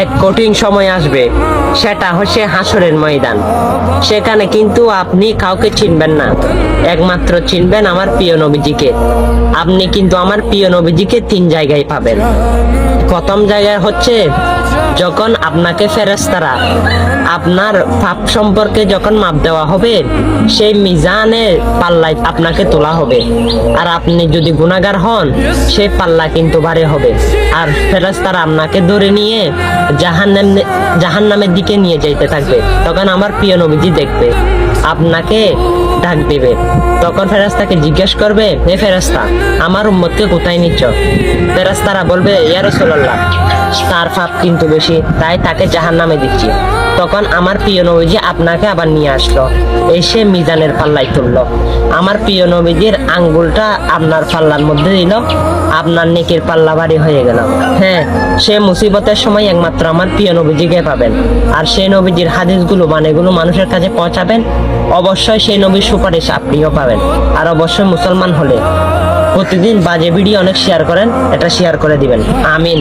এক কঠিন সময় আসবে, সেটা হচ্ছে হাসরের ময়দান। সেখানে কিন্তু আপনি কাউকে চিনবেন না, একমাত্র চিনবেন আমার প্রিয় নবীজিকে। আপনি কিন্তু আমার প্রিয় নবীজিকে 3 জায়গায় পাবেন। প্রথম জায়গায় হচ্ছে যখন আপনাকে ফেরেশতারা আপনার পাপ সম্পর্কে যখন মাপ দেওয়া হবে, সেই মিজানের পাল্লায় আপনাকে তোলা হবে। আর আপনি যদি গুনাহগার হন, সেই পাল্লা কিন্তু ভারী হবে। আর ফেরেশতারা আপনাকে ধরে নিয়ে জাহান্নামের দিকে নিয়ে যাইতে থাকবে। তখন আমার প্রিয় নবীজি দেখবে, আপনাকে ডাক দিবে। তখন ফেরেশতাকে জিজ্ঞেস করবে, হে ফেরেশতা, আমার উম্মতকে কোথায় নিচ্ছ? ফেরেশতারা বলবে, ইয়া রাসূলুল্লাহ, তার পাপ কিন্তু বেশি, তাই তাকে জাহান্নামে দিচ্ছি। তখন আমার প্রিয় নবীজি আপনাকে আবার নিয়ে আসলো, এসে মিজানের পাল্লায় তুললো। আমার প্রিয় নবীজির আঙ্গুলটা আপনার পাল্লার মধ্যে দিল, আপনার নেকির পাল্লা ভারী হয়ে গেল। হ্যাঁ, সে মুসিবতের সময় একমাত্র আমার প্রিয় নবীজিকে পাবেন। আর সেই নবীজির হাদিসগুলো বাণীগুলো মানুষের কাছে পৌঁছাবেন, অবশ্যই সেই নবীর সুপারিশ আপনিও পাবেন। আর অবশ্যই মুসলমান হলে প্রতিদিন বাজে ভিডিও অনেক শেয়ার করেন, এটা শেয়ার করে দিবেন। আমিন।